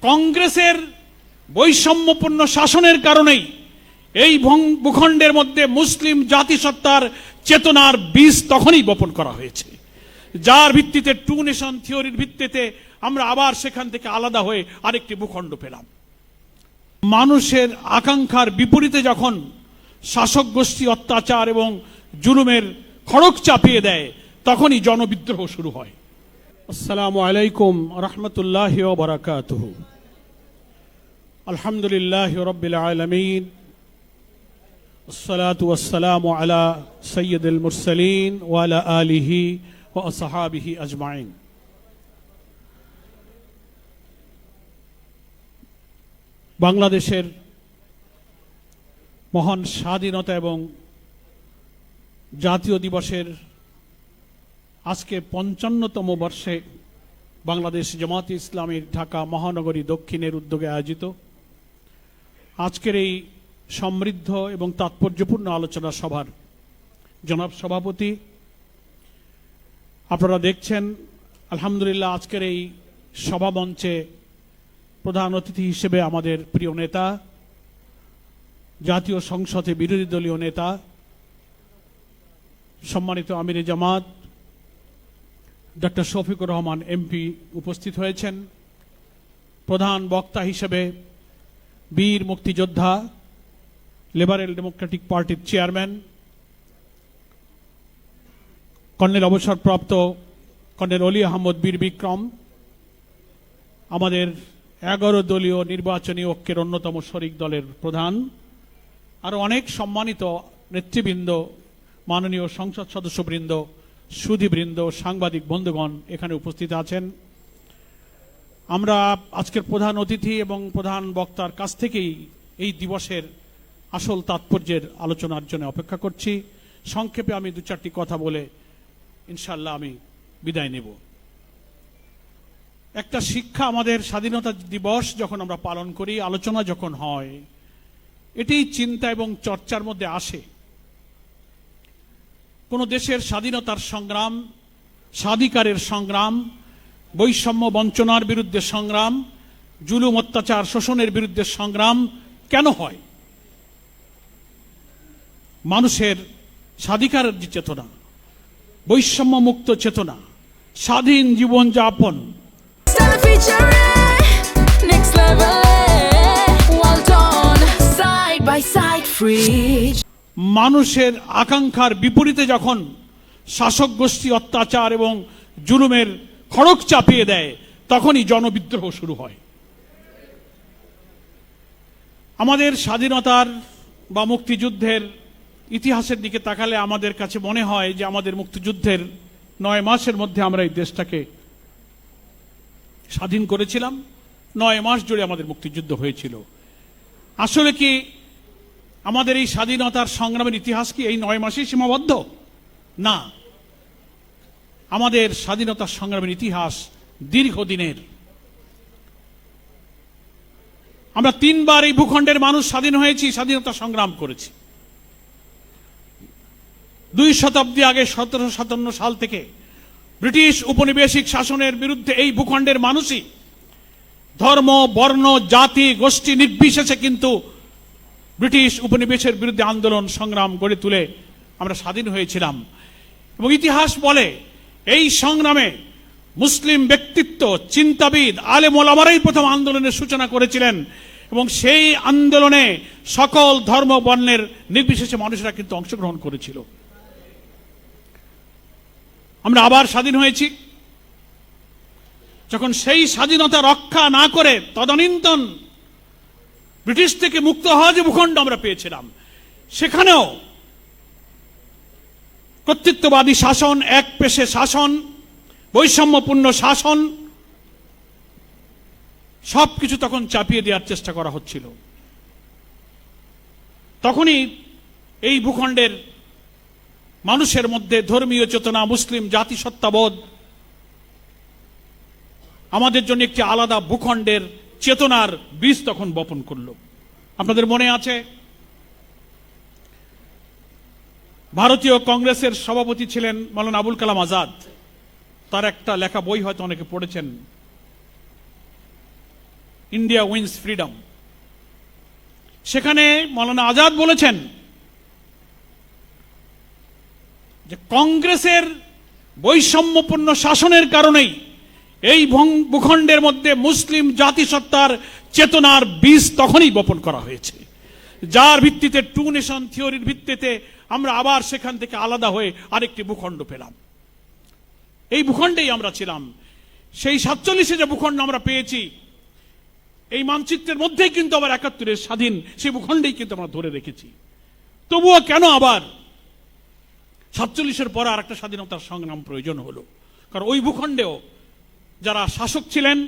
কংগ্রেসের বৈষম্যপূর্ণ শাসনের কারণেই এই ভূখণ্ডের মধ্যে মুসলিম জাতিসত্তার চেতনার বীজ তখনই বপন করা হয়েছে, যার ভিত্তিতে টু নেশন থিওরির ভিত্তিতে আমরা আবার সেখান থেকে আলাদা হয়ে আরেকটি ভূখণ্ড পেলাম। মানুষের আকাঙ্ক্ষার বিপরীতে যখন শাসক গোষ্ঠী অত্যাচার এবং জুলুমের খড়গ চাপিয়ে দেয়, তখনই জনবিদ্রোহ শুরু হয়। আসসালামু আলাইকুম রহমতুল্লাহি ওয়া বারাকাতুহু। আলহামদুলিল্লাহি রাব্বিল আলামিন, আসসালাতু ওয়াসসালামু আলা সাইয়্যিদিল মুরসালিন ওয়া আলা আলিহি ওয়া আসহাবিহি আজমাইন। বাংলাদেশের মহান স্বাধীনতা এবং জাতীয় দিবসের আজকে ৫৫তম বর্ষে বাংলাদেশ জামাতে ইসলামীর ঢাকা মহানগরী দক্ষিণের উদ্যোগে আয়োজিত আজকের এই সমৃদ্ধ এবং তাৎপর্যপূর্ণ আলোচনা সভার জনাব সভাপতি, আপনারা দেখছেন আলহামদুলিল্লাহ আজকের এই সভা মঞ্চে প্রধান অতিথি হিসেবে আমাদের প্রিয় নেতা, জাতীয় সংসদে বিরোধী দলীয় নেতা, সম্মানিত আমিরে জামাত ডক্টর শফিকুর রহমান এমপি উপস্থিত হয়েছেন। প্রধান বক্তা হিসেবে বীর মুক্তিযোদ্ধা, লিবারেল ডেমোক্রেটিক পার্টির চেয়ারম্যান কর্নেল অবসরপ্রাপ্ত কর্নেল অলি আহমদ বীর বিক্রম, আমাদের 11 দলীয় নির্বাচনী ঐক্যের অন্যতম শরিক দলের প্রধান, আরো অনেক সম্মানিত নেতৃবৃন্দ, মাননীয় সংসদ সদস্যবৃন্দ, সুধীবৃন্দ, সাংবাদিক বন্ধুগণ এখানে উপস্থিত আছেন। আমরা আজকের প্রধান অতিথি এবং প্রধান বক্তার কাছ থেকেই এই দিবসের আসল তাৎপর্যের আলোচনার জন্য অপেক্ষা করছি। সংক্ষেপে আমি 2-4টি কথা বলে ইনশাআল্লাহ আমি বিদায় নেব। একটা শিক্ষা, আমাদের স্বাধীনতা দিবস যখন আমরা পালন করি, আলোচনা যখন হয়, এটি চিন্তা এবং চর্চার মধ্যে আসে। কোন দেশের স্বাধীনতার সংগ্রাম, স্বাধিকারের সংগ্রাম, বৈষম্য বঞ্চনার বিরুদ্ধে সংগ্রাম, জুলুম অত্যাচার শোষণের বিরুদ্ধে সংগ্রাম কেন হয়? মানুষের স্বাধিকারের যে চেতনা, বৈষম্য মুক্ত চেতনা, স্বাধীন জীবন যাপন, মানুষের আকাঙ্ক্ষার বিপরীতে যখন শাসক গোষ্ঠী অত্যাচার এবং জুলুমের খড়গ চাপিয়ে দেয়, তখনই জনবিদ্রোহ শুরু হয়। আমাদের স্বাধীনতার বা মুক্তিযুদ্ধের ইতিহাসের দিকে তাকালে আমাদের কাছে মনে হয় যে আমাদের মুক্তিযুদ্ধের 9 মাসের মধ্যে আমরা এই দেশটাকে স্বাধীন করেছিলাম। 9 মাস জুড়ে আমাদের মুক্তিযুদ্ধ হয়েছিল। আসলে কি আমাদের এই স্বাধীনতার সংগ্রামের ইতিহাস কি এই 9 মাসেই সীমাবদ্ধ? না, আমাদের স্বাধীনতার সংগ্রামের ইতিহাস দীর্ঘদিনের। আমরা 3 বার এই ভূখণ্ডের মানুষ স্বাধীন হয়েছি, স্বাধীনতা সংগ্রাম করেছি। 2 শতাব্দী আগে 1757 সাল থেকে ব্রিটিশ উপনিবেশিক শাসনের বিরুদ্ধে এই ভূখণ্ডের মানুষই ধর্ম, বর্ণ, জাতি, গোষ্ঠী নির্বিশেষে কিন্তু ব্রিটিশ উপনিবেশের বিরুদ্ধে আন্দোলন সংগ্রাম গড়ে তুলে আমরা স্বাধীন হয়েছিলাম। এবং ইতিহাস বলে এই সংগ্রামে মুসলিম ব্যক্তিত্ব, চিন্তাবিদ, আলেম ওলামারাই প্রথম আন্দোলনের সূচনা করেছিলেন এবং সেই আন্দোলনে সকল ধর্ম বর্ণের নির্বিশেষে মানুষরা কিন্তু অংশগ্রহণ করেছিল। আমরা আবার স্বাধীন হয়েছি। যখন সেই স্বাধীনতা রক্ষা না করে তদানীন্তন ব্রিটিশ থেকে মুক্ত হওয়া যে ভূখণ্ড আমরা পেয়েছিলাম, সেখানেও কর্তৃত্ববাদী শাসন, এক পেশে শাসন, বৈষম্যপূর্ণ শাসন, সবকিছু তখন চাপিয়ে দেওয়ার চেষ্টা করা হচ্ছিল। তখনই এই ভূখণ্ডের মানুষের মধ্যে ধর্মীয় চেতনা, মুসলিম জাতিসত্তাবোধ আমাদের জন্য একটি আলাদা ভূখণ্ডের চেতনার বীজ তখন বপন করল। আপনাদের মনে আছে ভারতীয় কংগ্রেসের সভাপতি ছিলেন মাওলানা আবুল কালাম আজাদ। তার একটা লেখা বই হয়তো অনেকে পড়েছেন, ইন্ডিয়া উইন্স ফ্রিডম, সেখানে মৌলানা আজাদ বলেছেন যে কংগ্রেসের বৈষম্যপূর্ণ শাসনের কারণেই এই ভূখণ্ডের মধ্যে মুসলিম জাতিসত্তার চেতনার বীজ তখনই বপন করা হয়েছে, যার ভিত্তিতে টু নেশন থিওরির ভিত্তিতে আমরা আবার সেখান থেকে আলাদা হয়ে আরেকটি ভূখণ্ড পেলাম। এই ভূখণ্ডেই আমরা ছিলাম। সেই 47-এ যে ভূখণ্ড আমরা পেয়েছি, এই মানচিত্রের মধ্যেই কিন্তু আবার 71-এর স্বাধীন সেই ভূখণ্ডেই কিন্তু আমরা ধরে রেখেছি। তবুও কেন আবার 47-এর পর আর একটা স্বাধীনতার সংগ্রাম প্রয়োজন হলো? কারণ ওই ভূখণ্ডেও যারা শাসক ছিলেন,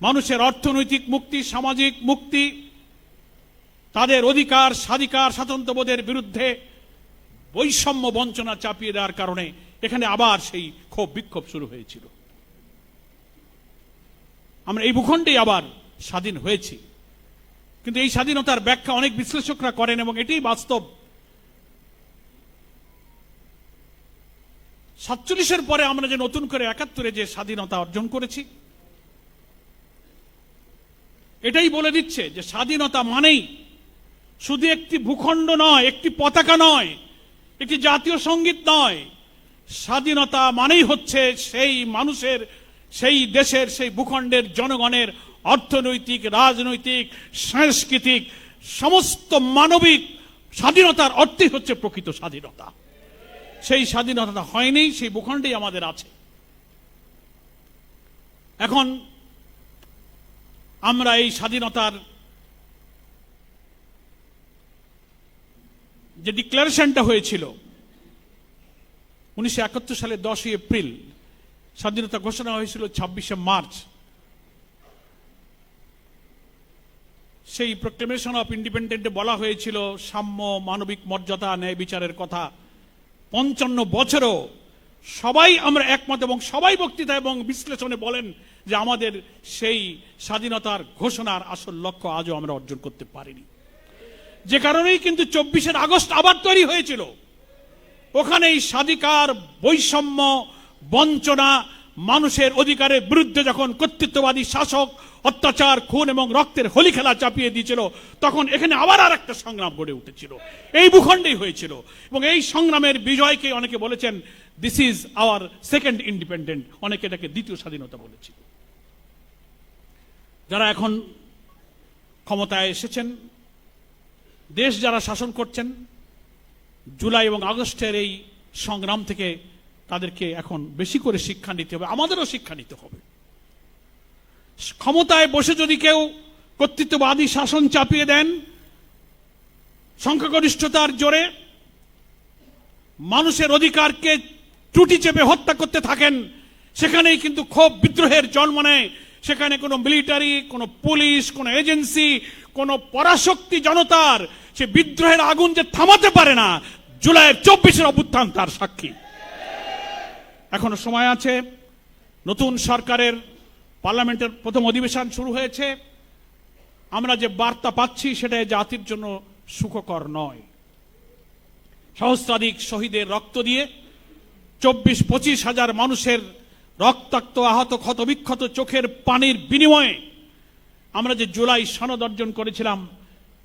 মানুষের অর্থনৈতিক মুক্তি, সামাজিক মুক্তি, তাদের অধিকার, স্বাধিকার, স্বাতন্ত্র্যবোধের বিরুদ্ধে বৈষম্য বঞ্চনা চাপিয়ে দেওয়ার কারণে এখানে আবার সেই ক্ষোভ বিক্ষোভ শুরু হয়েছিল। আমরা এই ভূখণ্ডেই আবার স্বাধীন হয়েছি। কিন্তু এই স্বাধীনতার ব্যাখ্যা অনেক বিশ্লেষকরা করেন এবং এটাই বাস্তব। 47-এর পরে আমরা যে নতুন করে 71-এ যে স্বাধীনতা অর্জন করেছি, এটাই বলে দিচ্ছে যে স্বাধীনতা মানেই শুধু একটি ভূখণ্ড নয়, একটি পতাকা নয়, একটি জাতীয় সঙ্গীত নয়। স্বাধীনতা মানেই হচ্ছে সেই মানুষের, সেই দেশের, সেই ভূখণ্ডের জনগণের অর্থনৈতিক, রাজনৈতিক, সাংস্কৃতিক সমস্ত মানবিক স্বাধীনতার অর্থই হচ্ছে প্রকৃত স্বাধীনতা। সেই স্বাধীনতা হয়নি, সেই ভূখণ্ডেই আমাদের আছে। এখন আমরা এই স্বাধীনতার যে ডিক্লারেশনটা হয়েছিল 1971 সালের 10 এপ্রিল, স্বাধীনতা ঘোষণা হয়েছিল 26শে মার্চ। সেই প্রক্লেমেশন অফ ইন্ডিপেন্ডেন্টে বলা হয়েছিল সাম্য, মানবিক মর্যাদা, ন্যায় বিচারের কথা। 55 বছরও সবাই আমরা একমত এবং সবাই বক্তৃতা এবং বিশ্লেষণে বলেন যে আমাদের সেই স্বাধীনতার ঘোষণার আসল লক্ষ্য আজও আমরা অর্জন করতে পারিনি। যে কারণেই কিন্তু 24শে আগস্ট আবার তৈরি হয়েছিল। ওখানেই স্বাধিকার, বৈষম্য, বঞ্চনা, মানুষের অধিকারের বিরুদ্ধে যখন কর্তৃত্ববাদী শাসক অত্যাচার, খুন এবং রক্তের হোলি খেলা চাপিয়ে দিয়েছিল, তখন এখানে আবার আর একটা সংগ্রাম গড়ে উঠেছিল। এই ভূখণ্ডেই হয়েছিল এবং এই সংগ্রামের বিজয়কে অনেকে বলেছেন this is our second independent, অনেকে এটাকে দ্বিতীয় স্বাধীনতা বলেছিল। যারা এখন ক্ষমতায় এসেছেন, দেশ যারা শাসন করছেন, জুলাই এবং আগস্টের এই সংগ্রাম থেকে তাদেরকে এখন বেশি করে শিক্ষা নিতে হবে, আমাদেরও শিক্ষা নিতে হবে। ক্ষমতায় বসে যদি কেউ কর্তৃত্ববাদী শাসন চাপিয়ে দেন, সংখ্যাগরিষ্ঠতার জোরে মানুষের অধিকারকে টুটি চেপে হত্যা করতে থাকেন, সেখানেই কিন্তু ক্ষোভ বিদ্রোহের জন্ম নেয়। সেখানে কোনো মিলিটারি, কোনো পুলিশ, কোনো এজেন্সি, কোনো পরাশক্তি জনতার সে বিদ্রোহের আগুন যে থামাতে পারে না, জুলাইয়ের 24-এর অভ্যুত্থান তার সাক্ষী। এখনো সময় আছে। নতুন সরকারের পার্লামেন্টের প্রথম অধিবেশন শুরু হয়েছে। আমরা যে বার্তা পাচ্ছি সেটা জাতির জন্য সুখকর নয়। সহস্রাধিক শহীদের রক্ত দিয়ে 24-25 হাজার মানুষের রক্তাক্ত, আহত, ক্ষতবিক্ষত চোখের পানির বিনিময়ে আমরা যে জুলাই সনদ অর্জন করেছিলাম,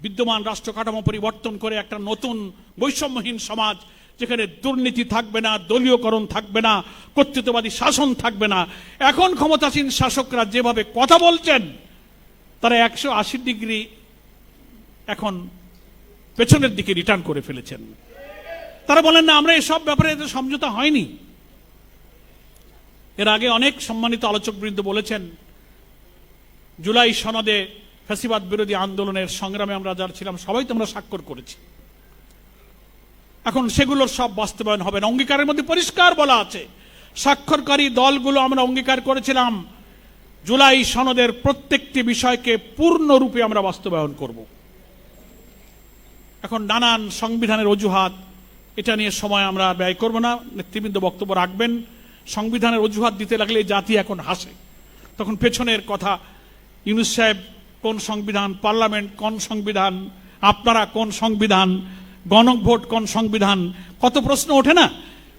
বিদ্যমান রাষ্ট্র কাঠামো পরিবর্তন করে একটা নতুন বৈষম্যহীন সমাজ, যেখানে দুর্নীতি থাকবে না, দলীয়করণ থাকবে না, কর্তৃত্ববাদী শাসন থাকবে না। এখন ক্ষমতাসীন শাসকরা যেভাবে কথা বলছেন, তারা 180 ডিগ্রি এখন পেছনের দিকে রিটার্ন করে ফেলেছেন। তারা বলেন না আমরা এসব ব্যাপারে সমঝোতা হয়নি। এর আগে অনেক সম্মানিত আলোচকবৃন্দ বলেছেন জুলাই সনদে ফ্যাসিবাদ বিরোধী আন্দোলনের সংগ্রামে আমরা যারা ছিলাম সবাই তোমরা স্বাক্ষর করেছি। এখন সেগুলোর সব বাস্তবায়ন হবে না। অঙ্গীকারের মধ্যে পরিষ্কার বলা আছে, স্বাক্ষরকারী দলগুলো আমরা অঙ্গীকার করেছিলাম জুলাই সনদের প্রত্যেকটি বিষয়কে পূর্ণরূপে আমরা বাস্তবায়ন করব। এখন নানান সংবিধানের অজুহাত, এটা নিয়ে সময় আমরা ব্যয় করব না, নেতৃবৃন্দ বক্তব্য রাখবেন। সংবিধানের অজুহাত দিতে লাগলে জাতি এখন হাসে। তখন পেছনের কথা, ইউনূস সাহেব কোন সংবিধান, পার্লামেন্ট কোন সংবিধান, আপনারা কোন সংবিধান, গণভোট কোন সংবিধান, কত প্রশ্ন ওঠে না।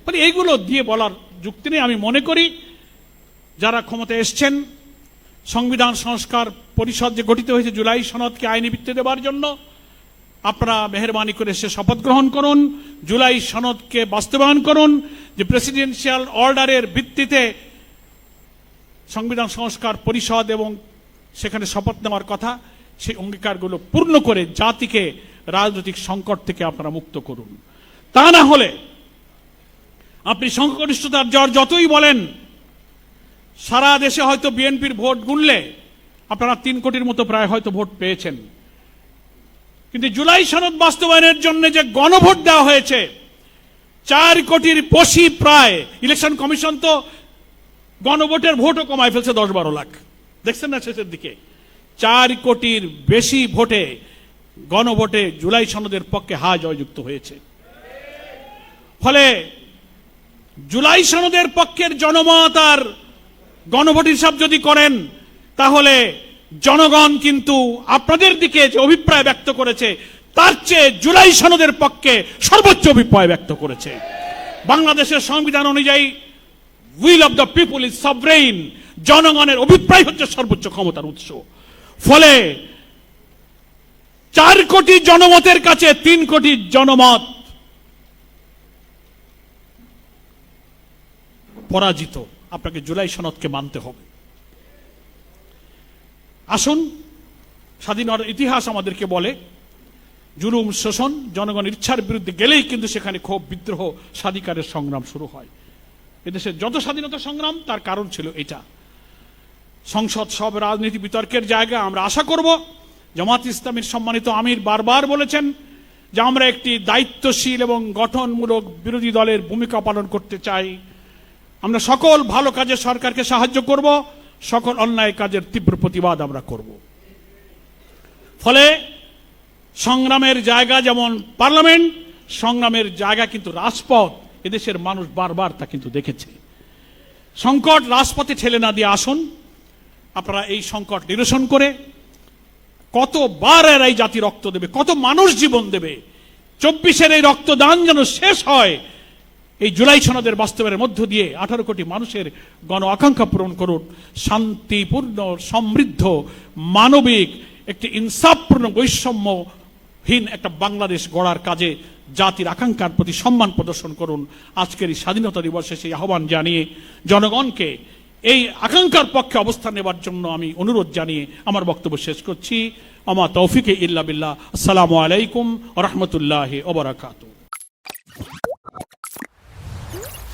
মানে এইগুলো দিয়ে বলার যুক্তি নেই। আমি মনে করি যারা ক্ষমতায় এসছেন সংবিধান সংস্কার পরিষদ যে গঠিত হয়েছে জুলাই সনদকে আইনি ভিত্তি দেওয়ার জন্য, আপনারা মেহেরবানি করে সে শপথ গ্রহণ করুন, জুলাই সনদকে বাস্তবায়ন করুন, যে প্রেসিডেন্সিয়াল অর্ডারের ভিত্তিতে সংবিধান সংস্কার পরিষদ এবং সেখানে শপথ নেওয়ার কথা, সেই অঙ্গীকারগুলো পূর্ণ করে জাতিকে রাজনৈতিক সংকট থেকে আপনারা মুক্ত করুন। তা না হলে আপনি সংখ্যাগরিষ্ঠতার জ্বর যতই বলেন, সারা দেশে হয়তো বিএনপির ভোট গুনলে আপনারা 3 কোটির মতো প্রায় হয়তো ভোট পেয়েছেন, কিন্তু জুলাই সনদ বাস্তবায়নের জন্য যে গণভোট দেওয়া হয়েছে 4 কোটির বেশি, প্রায় ইলেকশন কমিশন তো গণভোটের ভোটও কমায় ফেলছে 10-12 লাখ, দেখছেন না শেষের দিকে। 4 কোটির বেশি ভোটে গণভোটে জুলাই সনদের পক্ষে হা জয়যুক্ত হয়েছে। ফলে জুলাই সনদের পক্ষের জনমত আর গণভোট হিসাব যদি করেন, তাহলে জনগণ কিন্তু আপনাদের দিকে যে অভিপ্রায় ব্যক্ত করেছে তার চেয়ে জুলাই সনদের পক্ষে সর্বোচ্চ অভিপ্রায় ব্যক্ত করেছে। বাংলাদেশের সংবিধান অনুযায়ী will of the people is sovereign, জনগণের অভিপ্রায় হচ্ছে সর্বোচ্চ ক্ষমতার উৎস। ফলে 4 কোটি জনমতের কাছে 3 কোটি জনমত পরাজিত। আপনাকে জুলাই সনদকে মানতে হবে। আসুন, স্বাধীনতার ইতিহাস আমাদেরকে বলে জুলুম শোষণ জনগণের ইচ্ছার বিরুদ্ধে গেলেই কিন্তু সেখানে ক্ষোভ, বিদ্রোহ, স্বাধিকারের সংগ্রাম শুরু হয়। এদেশের যত স্বাধীনতা সংগ্রাম তার কারণ ছিল এটা। সংসদ সব রাজনীতি বিতর্কের জায়গা। আমরা আশা করব, জামাত ইসলামীর সম্মানিত আমির বারবার বলেছেন যে আমরা একটি দায়িত্বশীল এবং গঠনমূলক বিরোধী দলের ভূমিকা পালন করতে চাই। আমরা সকল ভালো কাজে সরকারকে সাহায্য করব, সকল অন্যায় কাজের তীব্র প্রতিবাদ আমরা করব। ফলে সংগ্রামের জায়গা যেমন পার্লামেন্ট, সংগ্রামের জায়গা কিন্তু রাজপথ। এদেশের মানুষ বারবার তা কিন্তু দেখেছে। সংকট রাজপথে ঠেলে না দিয়ে আসুন, আপনারা এই সংকট নিরসন করে, কতবার এর এই জাতি রক্ত দেবে, কত মানুষ জীবন দেবে, 24-এর এই রক্তদান যেন শেষ হয় এই জুলাই সনদের বাস্তবের মধ্য দিয়ে। 18 কোটি মানুষের গণ আকাঙ্ক্ষা পূরণ করুন। শান্তিপূর্ণ, সমৃদ্ধ, মানবিক, একটি ইনসাফপূর্ণ, বৈষম্যহীন একটা বাংলাদেশ গড়ার কাজে জাতির আকাঙ্ক্ষার প্রতি সম্মান প্রদর্শন করুন। আজকের এই স্বাধীনতা দিবসে সেই আহ্বান জানিয়ে জনগণকে এই আকাঙ্ক্ষার পক্ষে অবস্থান নেবার জন্য আমি অনুরোধ জানিয়ে আমার বক্তব্য শেষ করছি। আমা তৌফিকে ইল্লা বিল্লাহ। আসসালামু আলাইকুম ওয়া রাহমাতুল্লাহি ওয়া বারাকাতুহু।